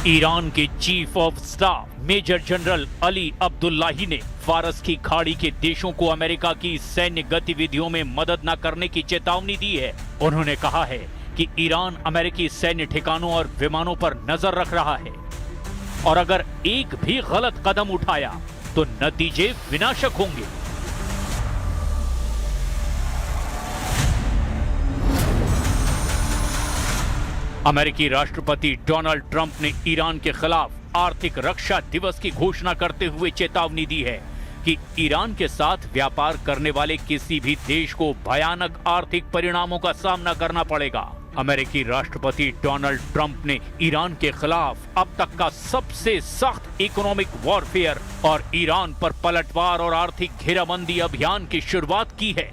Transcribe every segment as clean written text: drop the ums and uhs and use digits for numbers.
Iran के chief of staff major general Ali Abdullahi ने फारस की खाड़ी के देशों को अमेरिका की सैन्य गतिविधियों में मदद न करने की चेतावनी दी है। उन्होंने कहा है कि ईरान अमेरिकी सैन्य ठिकानों और विमानों पर नजर रख रहा है और अगर एक भी गलत कदम उठाया तो नतीजे विनाशक होंगे। अमेरिकी राष्ट्रपति डोनाल्ड ट्रंप ने ईरान के खिलाफ आर्थिक रक्षा दिवस की घोषणा करते हुए चेतावनी दी है कि ईरान के साथ व्यापार करने वाले किसी भी देश को भयानक आर्थिक परिणामों का सामना करना पड़ेगा। अमेरिकी राष्ट्रपति डोनाल्ड ट्रंप ने ईरान के खिलाफ अब तक का सबसे सख्त इकोनॉमिक वॉरफेयर और ईरान पर पलटवार और आर्थिक घेराबंदी अभियान की शुरुआत की है।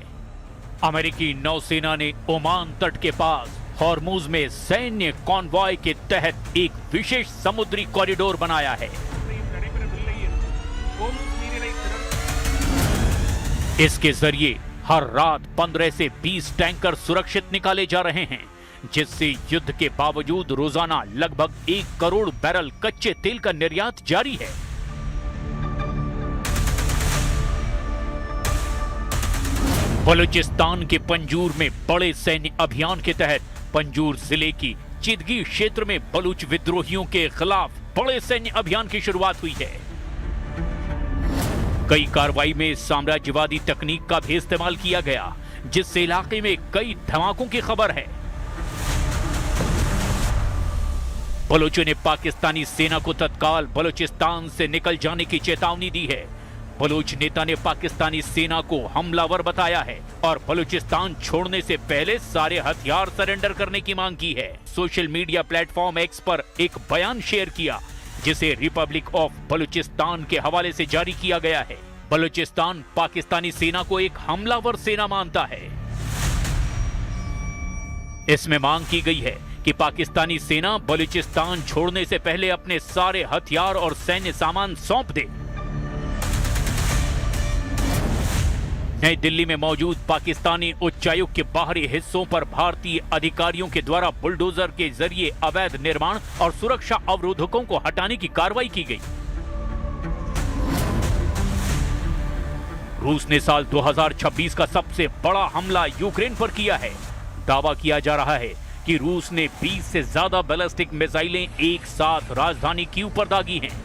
अमेरिकी नौसेना ने ओमान तट के पास हॉर्मुज में सैन्य कॉन्वॉय के तहत एक विशेष समुद्री कॉरिडोर बनाया है। इसके जरिए हर रात 15 से 20 टैंकर सुरक्षित निकाले जा रहे हैं, जिससे युद्ध के बावजूद रोजाना लगभग 1 करोड़ बैरल कच्चे तेल का निर्यात जारी है। बलूचिस्तान के पंजूर में बड़े सैन्य अभियान के तहत पंजूर जिले की चिदगी क्षेत्र में बलूच विद्रोहियों के खिलाफ बड़े सैन्य अभियान की शुरुआत हुई है। कई कार्रवाई में साम्राज्यवादी तकनीक का भी इस्तेमाल किया गया, जिससे इलाके में कई धमाकों की खबर है। बलोचों ने पाकिस्तानी सेना को तत्काल बलूचिस्तान से निकल जाने की चेतावनी दी है। बलूच नेता ने पाकिस्तानी सेना को हमलावर बताया है और बलूचिस्तान छोड़ने से पहले सारे हथियार सरेंडर करने की मांग की है। सोशल मीडिया प्लेटफॉर्म एक्स पर एक बयान शेयर किया, जिसे रिपब्लिक ऑफ बलूचिस्तान के हवाले से जारी किया गया है। बलूचिस्तान पाकिस्तानी सेना को एक हमलावर सेना मानता है। इसमें मांग की गई है कि पाकिस्तानी सेना बलूचिस्तान छोड़ने से पहले अपने सारे हथियार और सैन्य सामान सौंप दे। नई दिल्ली में मौजूद पाकिस्तानी उच्चायुक्त के बाहरी हिस्सों पर भारतीय अधिकारियों के द्वारा बुलडोजर के जरिए अवैध निर्माण और सुरक्षा अवरोधकों को हटाने की कार्रवाई की गई। रूस ने साल 2026 का सबसे बड़ा हमला यूक्रेन पर किया है। दावा किया जा रहा है कि रूस ने 20 से ज्यादा बैलिस्टिक मिसाइलें एक साथ राजधानी कीव पर दागी हैं।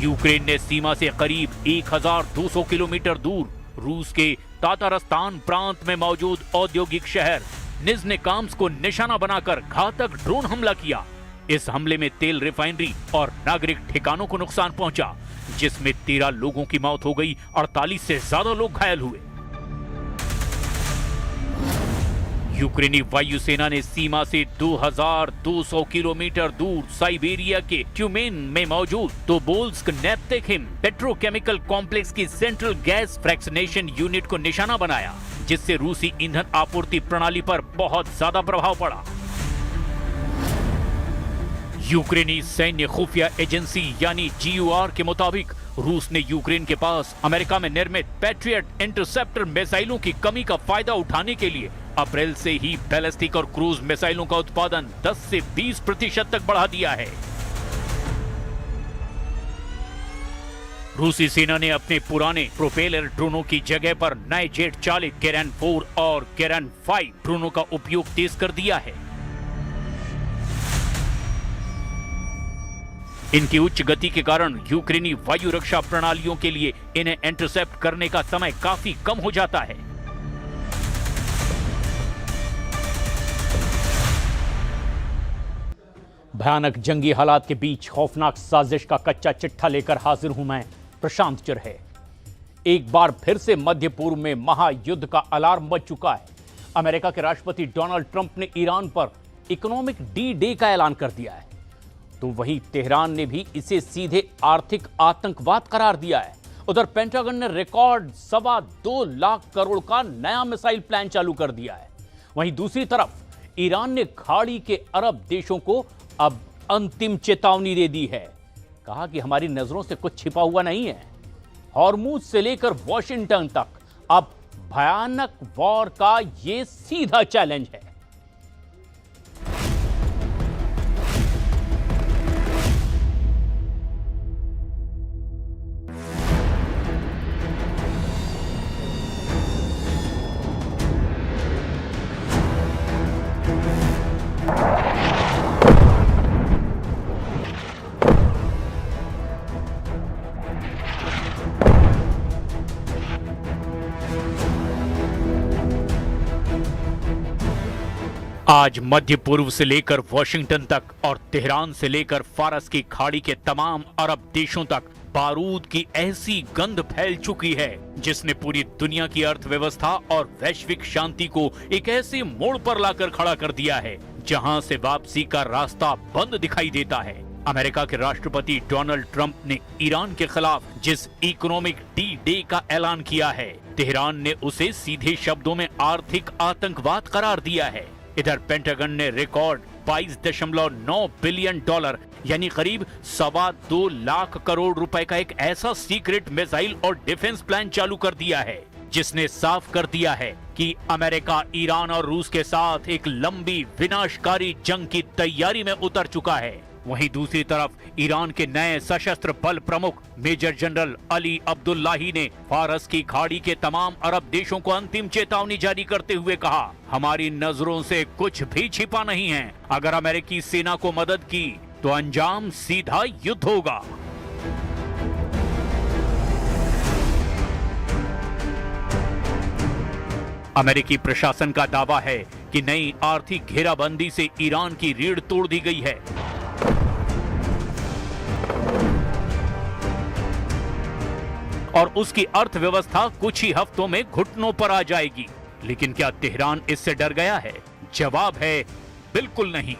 यूक्रेन ने सीमा से करीब 1200 किलोमीटर दूर रूस के तातारस्तान प्रांत में मौजूद औद्योगिक शहर निज़्हनेकाम्स्क को निशाना बनाकर घातक ड्रोन हमला किया। इस हमले में तेल रिफाइनरी और नागरिक ठिकानों को नुकसान पहुंचा, जिसमें 13 लोगों की मौत हो गई, 48 से ज्यादा लोग घायल हुए। यूक्रेनी वायुसेना ने सीमा से 2200 किलोमीटर दूर साइबेरिया के ट्यूमेन में मौजूद टोबोल्स्क नेप्टेखिम पेट्रोकेमिकल कॉम्प्लेक्स की सेंट्रल गैस फ्रैक्शनेशन यूनिट को निशाना बनाया, जिससे रूसी ईंधन आपूर्ति प्रणाली पर बहुत ज्यादा प्रभाव पड़ा। यूक्रेनी सैन्य खुफिया एजेंसी यानी GUR के मुताबिक रूस ने यूक्रेन के पास अमेरिका में निर्मित पैट्रियट इंटरसेप्टर मिसाइलों की कमी का फायदा उठाने के लिए अप्रैल से ही बैलिस्टिक और क्रूज मिसाइलों का उत्पादन 10 से 20% तक बढ़ा दिया है। रूसी सेना ने अपने पुराने प्रोपेलर ड्रोनों की जगह पर नए जेट चालित केरन 4 और केरन 5 ड्रोनों का उपयोग तेज कर दिया है। इनकी उच्च गति के कारण यूक्रेनी वायु रक्षा प्रणालियों के लिए इन्हें इंटरसेप्ट करने का समय काफी कम हो जाता है। भयानक जंगी हालात के बीच खौफनाक साजिश का कच्चा चिट्ठा लेकर हाजिर हूं मैं, प्रशांत चिरहे। एक बार फिर से मध्य पूर्व में महायुद्ध का अलार्म बज चुका है। अमेरिका के राष्ट्रपति डोनाल्ड ट्रंप ने ईरान पर इकोनॉमिक D-Day का ऐलान कर दिया है, तो वहीं तेहरान ने भी इसे सीधे आर्थिक आतंकवाद करार दिया है। उधर पेंटागन ने रिकॉर्ड 2.25 लाख करोड़ का नया मिसाइल प्लान चालू कर दिया है। वहीं दूसरी तरफ ईरान ने खाड़ी के अरब देशों को अब अंतिम चेतावनी दे दी है। कहा कि हमारी नजरों से कुछ छिपा हुआ नहीं है। हॉर्मुज से लेकर वॉशिंगटन तक अब भयानक वॉर का यह सीधा चैलेंज है। आज मध्य पूर्व से लेकर वॉशिंगटन तक और तेहरान से लेकर फारस की खाड़ी के तमाम अरब देशों तक बारूद की ऐसी गंध फैल चुकी है जिसने पूरी दुनिया की अर्थव्यवस्था और वैश्विक शांति को एक ऐसे मोड़ पर लाकर खड़ा कर दिया है जहां से वापसी का रास्ता बंद दिखाई देता है। अमेरिका के राष्ट्रपति डोनाल्ड ट्रंप ने ईरान के खिलाफ जिस इकोनॉमिक डी डे का ऐलान किया है, तेहरान ने उसे सीधे शब्दों में आर्थिक आतंकवाद करार दिया है। इधर पेंटागन ने रिकॉर्ड 22.9 बिलियन डॉलर यानी करीब 2.25 लाख करोड़ रुपए का एक ऐसा सीक्रेट मिसाइल और डिफेंस प्लान चालू कर दिया है जिसने साफ कर दिया है कि अमेरिका ईरान और रूस के साथ एक लंबी विनाशकारी जंग की तैयारी में उतर चुका है। वहीं दूसरी तरफ ईरान के नए सशस्त्र बल प्रमुख मेजर जनरल अली अब्दुल्लाही ने फारस की खाड़ी के तमाम अरब देशों को अंतिम चेतावनी जारी करते हुए कहा, हमारी नजरों से कुछ भी छिपा नहीं है। अगर अमेरिकी सेना को मदद की तो अंजाम सीधा युद्ध होगा। अमेरिकी प्रशासन का दावा है कि नई आर्थिक घेराबंदी से ईरान की रीढ़ तोड़ दी गई है और उसकी अर्थव्यवस्था कुछ ही हफ्तों में घुटनों पर आ जाएगी। लेकिन क्या तेहरान इससे डर गया है? जवाब है बिल्कुल नहीं।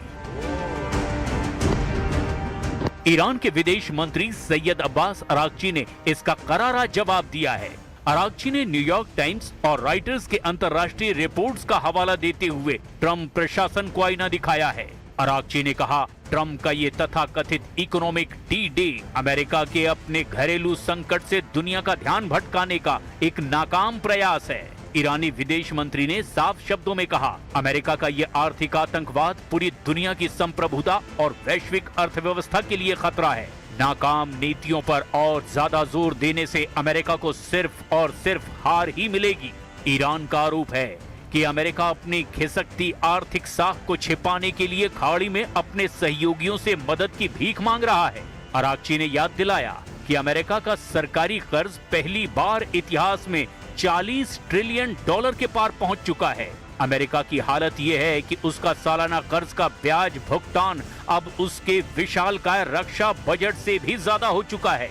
ईरान के विदेश मंत्री सैयद अब्बास अरागची ने इसका करारा जवाब दिया है। अरागची ने न्यूयॉर्क टाइम्स और रॉयटर्स के अंतर्राष्ट्रीय रिपोर्ट्स का हवाला देते हुए ट्रंप प्रशासन को आईना दिखाया है। अरागची ने कहा, ट्रंप का ये तथाकथित इकोनॉमिक डी डे अमेरिका के अपने घरेलू संकट से दुनिया का ध्यान भटकाने का एक नाकाम प्रयास है। ईरानी विदेश मंत्री ने साफ शब्दों में कहा, अमेरिका का ये आर्थिक आतंकवाद पूरी दुनिया की संप्रभुता और वैश्विक अर्थव्यवस्था के लिए खतरा है। नाकाम नीतियों पर और ज्यादा जोर देने से अमेरिका को सिर्फ और सिर्फ हार ही मिलेगी। ईरान का आरोप है कि अमेरिका अपनी खिसकती आर्थिक साख को छिपाने के लिए खाड़ी में अपने सहयोगियों से मदद की भीख मांग रहा है। अरागची ने याद दिलाया कि अमेरिका का सरकारी कर्ज पहली बार इतिहास में 40 ट्रिलियन डॉलर के पार पहुंच चुका है। अमेरिका की हालत यह है कि उसका सालाना कर्ज का ब्याज भुगतान अब उसके विशालकाय रक्षा बजट से भी ज्यादा हो चुका है।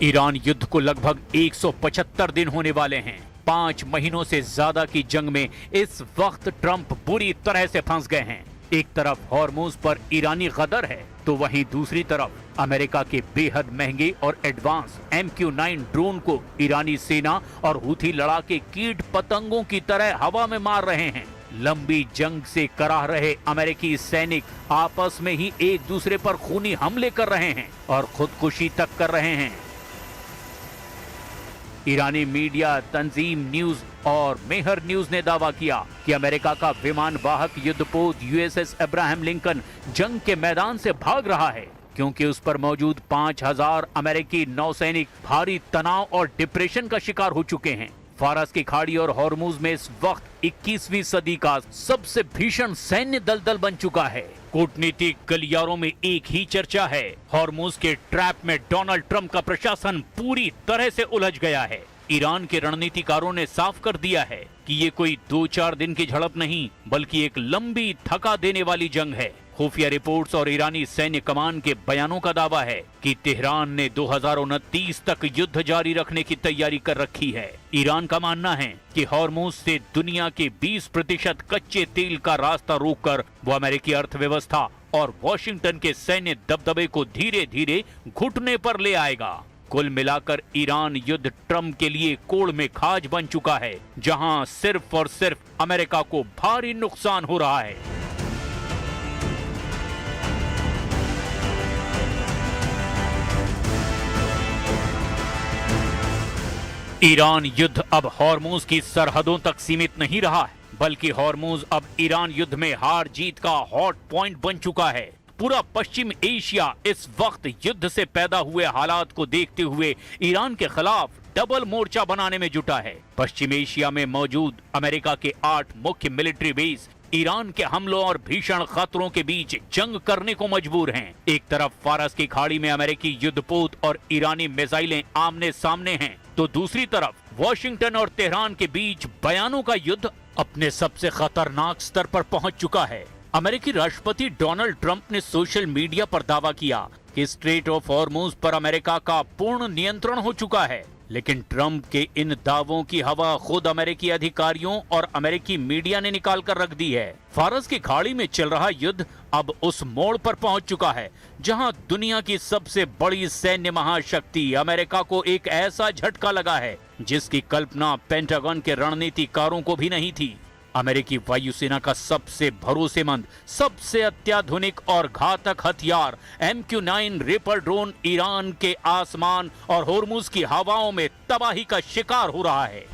ईरान युद्ध को लगभग 175 दिन होने वाले हैं। 5 महीनों से ज्यादा की जंग में इस वक्त ट्रंप बुरी तरह से फंस गए हैं। एक तरफ हॉर्मुज पर ईरानी गदर है तो वहीं दूसरी तरफ अमेरिका के बेहद महंगे और एडवांस MQ-9 ड्रोन को ईरानी सेना और हुथी लड़ाके कीट पतंगों की तरह हवा में मार रहे हैं। लंबी जंग से कराह रहे अमेरिकी सैनिक आपस में ही एक दूसरे पर खूनी हमले कर रहे हैं और खुदकुशी तक कर रहे हैं। ईरानी मीडिया तंजीम न्यूज और मेहर न्यूज ने दावा किया कि अमेरिका का विमान वाहक युद्धपोत USS अब्राहम लिंकन जंग के मैदान से भाग रहा है क्योंकि उस पर मौजूद 5000 अमेरिकी नौसैनिक भारी तनाव और डिप्रेशन का शिकार हो चुके हैं। फारस की खाड़ी और हॉर्मुज में इस वक्त 21वीं सदी का सबसे भीषण सैन्य दलदल बन चुका है। कूटनीतिक गलियारों में एक ही चर्चा है, हॉर्मुज के ट्रैप में डोनाल्ड ट्रंप का प्रशासन पूरी तरह से उलझ गया है। ईरान के रणनीतिकारों ने साफ कर दिया है कि ये कोई 2-4 दिन की झड़प नहीं बल्कि एक लंबी थका देने वाली जंग है। खुफिया रिपोर्ट्स और ईरानी सैन्य कमान के बयानों का दावा है कि तेहरान ने 2029 तक युद्ध जारी रखने की तैयारी कर रखी है। ईरान का मानना है कि हॉर्मुज से दुनिया के 20% कच्चे तेल का रास्ता रोककर वो अमेरिकी अर्थव्यवस्था और वॉशिंगटन के सैन्य दबदबे को धीरे धीरे घुटने पर ले आएगा। कुल मिलाकर ईरान युद्ध ट्रंप के लिए कोड़ में खाज बन चुका है, जहां सिर्फ और सिर्फ अमेरिका को भारी नुकसान हो रहा है। ईरान युद्ध अब हॉर्मुज की सरहदों तक सीमित नहीं रहा है, बल्कि हॉर्मुज अब ईरान युद्ध में हार जीत का हॉट पॉइंट बन चुका है। पूरा पश्चिम एशिया इस वक्त युद्ध से पैदा हुए हालात को देखते हुए ईरान के खिलाफ डबल मोर्चा बनाने में जुटा है। पश्चिम एशिया में मौजूद अमेरिका के 8 मुख्य मिलिट्री बेस ईरान के हमलों और भीषण खतरों के बीच जंग करने को मजबूर हैं। एक तरफ फारस की खाड़ी में अमेरिकी युद्धपोत और ईरानी मिसाइलें आमने सामने हैं, तो दूसरी तरफ वॉशिंगटन और तेहरान के बीच बयानों का युद्ध अपने सबसे खतरनाक स्तर पर पहुंच चुका है। अमेरिकी राष्ट्रपति डोनाल्ड ट्रंप ने सोशल मीडिया पर दावा किया कि स्ट्रेट ऑफ हॉर्मुज पर अमेरिका का पूर्ण नियंत्रण हो चुका है, लेकिन ट्रंप के इन दावों की हवा खुद अमेरिकी अधिकारियों और अमेरिकी मीडिया ने निकाल कर रख दी है। फारस की खाड़ी में चल रहा युद्ध अब उस मोड़ पर पहुंच चुका है जहां दुनिया की सबसे बड़ी सैन्य महाशक्ति अमेरिका को एक ऐसा झटका लगा है जिसकी कल्पना पेंटागन के रणनीतिकारों को भी नहीं थी। अमेरिकी वायुसेना का सबसे भरोसेमंद, सबसे अत्याधुनिक और घातक हथियार MQ-9 रिपर ड्रोन ईरान के आसमान और होर्मुज की हवाओं में तबाही का शिकार हो रहा है।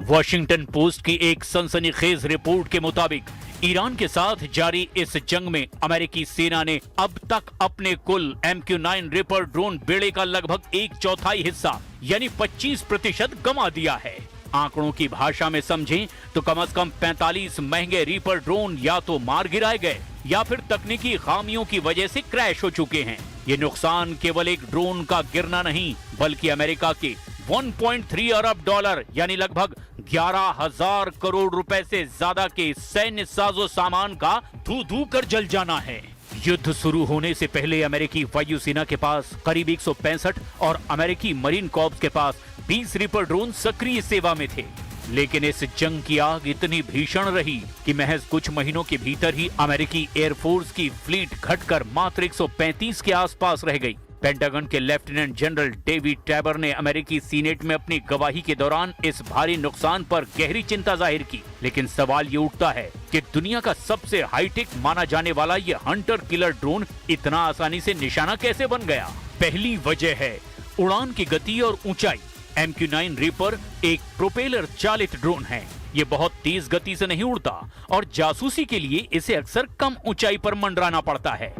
वॉशिंगटन पोस्ट की एक सनसनीखेज रिपोर्ट के मुताबिक ईरान के साथ जारी इस जंग में अमेरिकी सेना ने अब तक अपने कुल MQ-9 रिपर ड्रोन बेड़े का लगभग 1/4 हिस्सा यानी 25% गंवा दिया है। आंकड़ों की भाषा में समझें तो कम से कम 45 महंगे रिपर ड्रोन या तो मार गिराए गए या फिर तकनीकी खामियों की वजह से क्रैश हो चुके हैं। ये नुकसान केवल एक ड्रोन का गिरना नहीं बल्कि अमेरिका के 1.3 अरब डॉलर यानी लगभग 11,000 करोड़ रुपए से ज्यादा के सैन्य साजो सामान का धू धू कर जल जाना है। युद्ध शुरू होने से पहले अमेरिकी वायुसेना के पास करीब 165 और अमेरिकी मरीन कॉर्प्स के पास 20 रिपर ड्रोन सक्रिय सेवा में थे, लेकिन इस जंग की आग इतनी भीषण रही कि महज कुछ महीनों के भीतर ही अमेरिकी एयरफोर्स की फ्लीट घटकर मात्र 135 के आसपास रह गई। पेंटागन के लेफ्टिनेंट जनरल डेविड टैबर ने अमेरिकी सीनेट में अपनी गवाही के दौरान इस भारी नुकसान पर गहरी चिंता जाहिर की, लेकिन सवाल ये उठता है कि दुनिया का सबसे हाईटेक माना जाने वाला ये हंटर किलर ड्रोन इतना आसानी से निशाना कैसे बन गया। पहली वजह है उड़ान की गति और ऊंचाई। MQ-9 रिपर एक प्रोपेलर चालित ड्रोन है। ये बहुत तेज गति से नहीं उड़ता और जासूसी के लिए इसे अक्सर कम ऊंचाई पर मंडराना पड़ता है।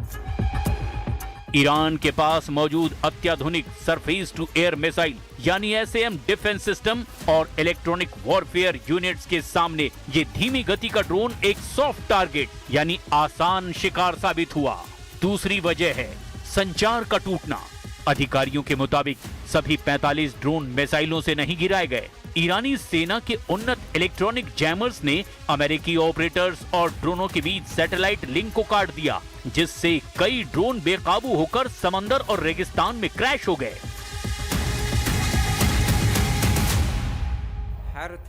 ईरान के पास मौजूद अत्याधुनिक सरफेस टू एयर मिसाइल यानी SAM डिफेंस सिस्टम और इलेक्ट्रॉनिक वॉरफेयर यूनिट्स के सामने ये धीमी गति का ड्रोन एक सॉफ्ट टारगेट यानी आसान शिकार साबित हुआ। दूसरी वजह है संचार का टूटना। अधिकारियों के मुताबिक सभी 45 ड्रोन मिसाइलों से नहीं गिराए गए। ईरानी सेना के उन्नत इलेक्ट्रॉनिक जैमर्स ने अमेरिकी ऑपरेटर्स और ड्रोनों के बीच सैटेलाइट लिंक को काट दिया, जिससे कई ड्रोन बेकाबू होकर समंदर और रेगिस्तान में क्रैश हो गए। हर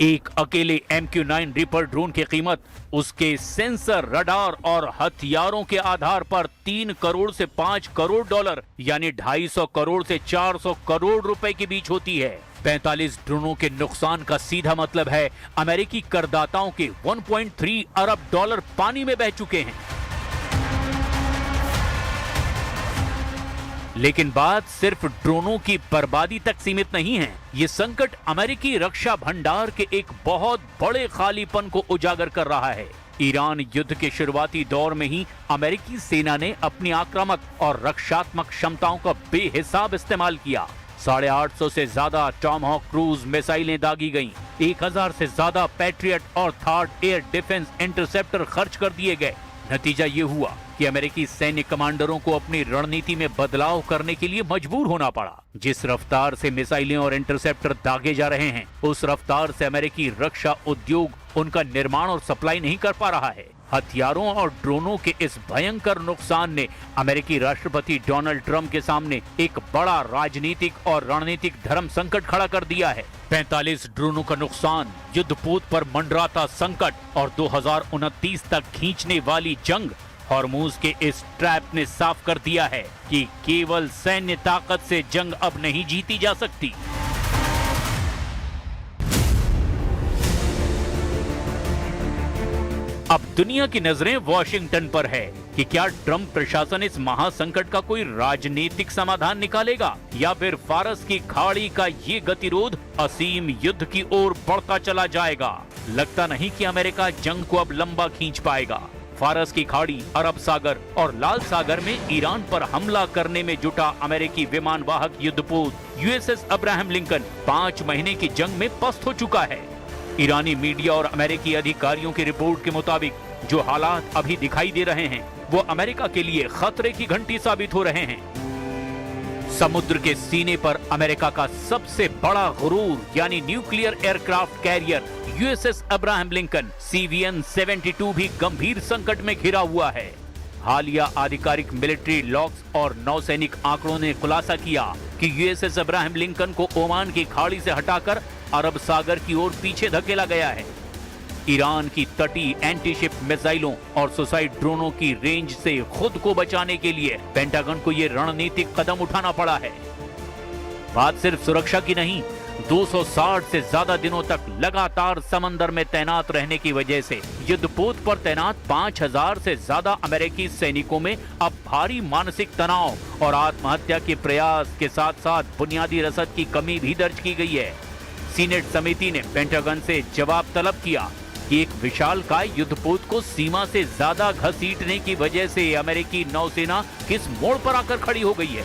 एक अकेले MQ-9 रिपर ड्रोन की कीमत उसके सेंसर, रडार और हथियारों के आधार पर 3 करोड़ से 5 करोड़ डॉलर यानी 250 करोड़ से 400 करोड़ रुपए के बीच होती है। 45 ड्रोनों के नुकसान का सीधा मतलब है अमेरिकी करदाताओं के 1.3 अरब डॉलर पानी में बह चुके हैं। लेकिन बात सिर्फ ड्रोनों की बर्बादी तक सीमित नहीं है। ये संकट अमेरिकी रक्षा भंडार के एक बहुत बड़े खालीपन को उजागर कर रहा है। ईरान युद्ध के शुरुआती दौर में ही अमेरिकी सेना ने अपनी आक्रामक और रक्षात्मक क्षमताओं का बेहिसाब इस्तेमाल किया। 850 से ज्यादा टॉमहॉक क्रूज मिसाइलें दागी गईं, 1000 से ज्यादा पैट्रियट और थर्ड एयर डिफेंस इंटरसेप्टर खर्च कर दिए गए। नतीजा ये हुआ कि अमेरिकी सैन्य कमांडरों को अपनी रणनीति में बदलाव करने के लिए मजबूर होना पड़ा। जिस रफ्तार से मिसाइलें और इंटरसेप्टर दागे जा रहे हैं, उस रफ्तार से अमेरिकी रक्षा उद्योग उनका निर्माण और सप्लाई नहीं कर पा रहा है। हथियारों और ड्रोनों के इस भयंकर नुकसान ने अमेरिकी राष्ट्रपति डोनाल्ड ट्रंप के सामने एक बड़ा राजनीतिक और रणनीतिक धर्म संकट खड़ा कर दिया है। 45 ड्रोनों का नुकसान, युद्धपोत पर मंडराता संकट और 2029 तक खींचने वाली जंग। हॉर्मूज के इस ट्रैप ने साफ कर दिया है कि केवल सैन्य ताकत से जंग अब नहीं जीती जा सकती। अब दुनिया की नजरें वॉशिंगटन पर है कि क्या ट्रंप प्रशासन इस महासंकट का कोई राजनीतिक समाधान निकालेगा या फिर फारस की खाड़ी का ये गतिरोध असीम युद्ध की ओर बढ़ता चला जाएगा। लगता नहीं कि अमेरिका जंग को अब लंबा खींच पाएगा। फारस की खाड़ी, अरब सागर और लाल सागर में ईरान पर हमला करने में जुटा अमेरिकी विमान वाहक युद्धपोत यूएसएस अब्राहम लिंकन 5 महीने की जंग में पस्त हो चुका है। ईरानी मीडिया और अमेरिकी अधिकारियों की रिपोर्ट के मुताबिक जो हालात अभी दिखाई दे रहे हैं वो अमेरिका के लिए खतरे की घंटी साबित हो रहे हैं। समुद्र के सीने पर अमेरिका का सबसे बड़ा गुरूर यानी nuclear aircraft carrier USS Abraham Lincoln CVN-72 भी गंभीर संकट में घिरा हुआ है। हालिया आधिकारिक मिलिट्री लॉग्स और नौसैनिक आंकड़ों ने खुलासा किया कि यूएसएस अब्राहम लिंकन को ओमान की खाड़ी से हटाकर अरब सागर की ओर पीछे धकेला गया है। ईरान की तटीय एंटीशिप मिसाइलों और सुसाइड ड्रोनों की रेंज से खुद को बचाने के लिए पेंटागन को यह रणनीतिक कदम उठाना पड़ा है। बात सिर्फ सुरक्षा की नहीं, 260 से ज्यादा दिनों तक लगातार समंदर में तैनात रहने की वजह से युद्धपोत पर तैनात 5000 से ज्यादा अमेरिकी सैनिकों में अब भारी मानसिक तनाव और आत्महत्या के प्रयास के साथ साथ बुनियादी रसद की कमी भी दर्ज की गई है। सीनेट समिति ने पेंटागन से जवाब तलब किया कि एक विशालकाय युद्धपोत को सीमा से ज्यादा घसीटने की वजह से अमेरिकी नौसेना किस मोड़ पर आकर खड़ी हो गई है।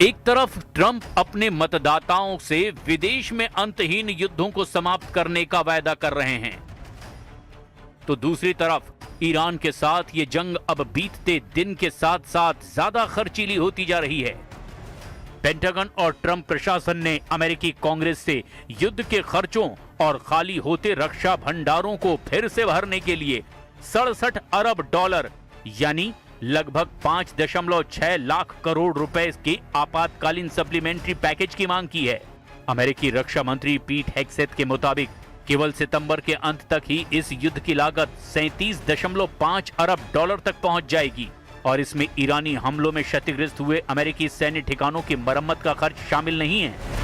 एक तरफ ट्रंप अपने मतदाताओं से विदेश में अंतहीन युद्धों को समाप्त करने का वायदा कर रहे हैं, तो दूसरी तरफ ईरान के साथ ये जंग अब बीतते दिन के साथ साथ ज्यादा खर्चीली होती जा रही है। पेंटागन और ट्रंप प्रशासन ने अमेरिकी कांग्रेस से युद्ध के खर्चों और खाली होते रक्षा भंडारों को फिर से भरने के लिए 67 अरब डॉलर यानी लगभग 5.6 लाख करोड़ रुपए के आपातकालीन सप्लीमेंट्री पैकेज की मांग की है। अमेरिकी रक्षा मंत्री पीट हेग्सेथ के मुताबिक केवल सितंबर के अंत तक ही इस युद्ध की लागत 37.5 अरब डॉलर तक पहुंच जाएगी और इसमें ईरानी हमलों में क्षतिग्रस्त हुए अमेरिकी सैन्य ठिकानों की मरम्मत का खर्च शामिल नहीं है।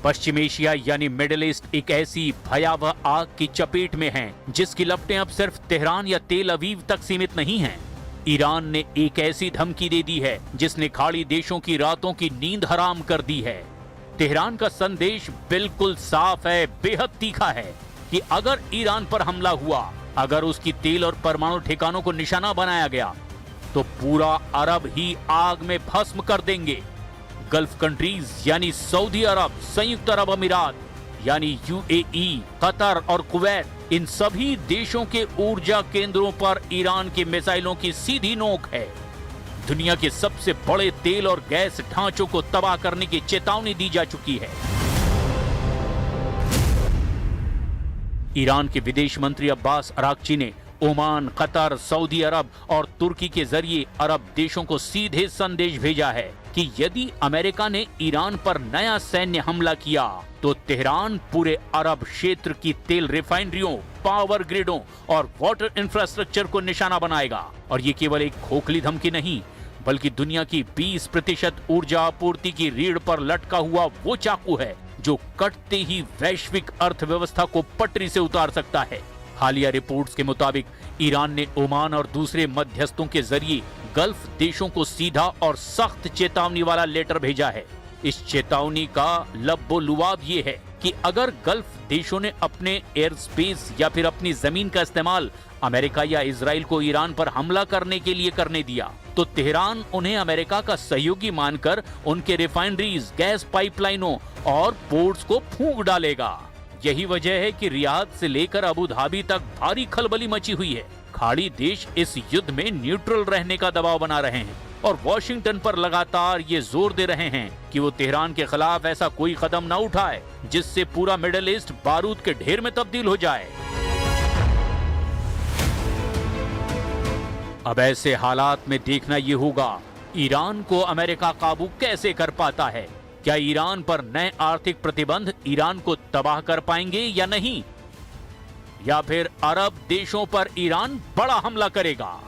पश्चिम एशिया यानी मिडिल ईस्ट एक ऐसी भयावह आग की चपेट में है जिसकी लपटें अब सिर्फ तेहरान या तेल अवीव तक सीमित नहीं हैं। ईरान ने एक ऐसी धमकी दे दी है जिसने खाड़ी देशों की रातों की नींद हराम कर दी है। तेहरान का संदेश बिल्कुल साफ है, बेहद तीखा है कि अगर ईरान पर हमला हुआ, अगर उसकी तेल और परमाणु ठिकानों को निशाना बनाया गया तो पूरा अरब ही आग में भस्म कर देंगे। गल्फ कंट्रीज यानी सऊदी अरब, संयुक्त अरब अमीरात यानी UAE, कतर और कुवैत, इन सभी देशों के ऊर्जा केंद्रों पर ईरान के मिसाइलों की सीधी नोक है। दुनिया के सबसे बड़े तेल और गैस ढांचों को तबाह करने की चेतावनी दी जा चुकी है। ईरान के विदेश मंत्री अब्बास अराक्ची ने ओमान, कतर, सऊदी अरब और तुर्की के जरिए अरब देशों को सीधे संदेश भेजा है कि यदि अमेरिका ने ईरान पर नया सैन्य हमला किया तो तेहरान पूरे अरब क्षेत्र की तेल रिफाइनरियों, पावर ग्रिडों और वाटर इंफ्रास्ट्रक्चर को निशाना बनाएगा। और ये केवल एक खोखली धमकी नहीं, बल्कि दुनिया की 20% ऊर्जा आपूर्ति की रीढ़ पर लटका हुआ वो चाकू है जो कटते ही वैश्विक अर्थव्यवस्था को पटरी से उतार सकता है। हालिया रिपोर्ट्स के मुताबिक ईरान ने ओमान और दूसरे मध्यस्थों के जरिए गल्फ देशों को सीधा और सख्त चेतावनी वाला लेटर भेजा है। इस चेतावनी का लब्बो-लुआब ये है कि अगर गल्फ देशों ने अपने एयर स्पेस या फिर अपनी जमीन का इस्तेमाल अमेरिका या इजराइल को ईरान पर हमला करने के लिए करने दिया, तो तेहरान उन्हें अमेरिका का सहयोगी मानकर उनके रिफाइनरीज, गैस पाइपलाइनों और पोर्ट्स को फूंक डालेगा। यही वजह है कि रियाद से लेकर अबू धाबी तक भारी खलबली मची हुई है। खाड़ी देश इस युद्ध में न्यूट्रल रहने का दबाव बना रहे हैं और वॉशिंगटन पर लगातार ये जोर दे रहे हैं कि वो तेहरान के खिलाफ ऐसा कोई कदम न उठाए जिससे पूरा मिडिल ईस्ट बारूद के ढेर में तब्दील हो जाए। अब ऐसे हालात में देखना ये होगा ईरान को अमेरिका काबू कैसे कर पाता है। क्या ईरान पर नए आर्थिक प्रतिबंध ईरान को तबाह कर पाएंगे या नहीं, या फिर अरब देशों पर ईरान बड़ा हमला करेगा।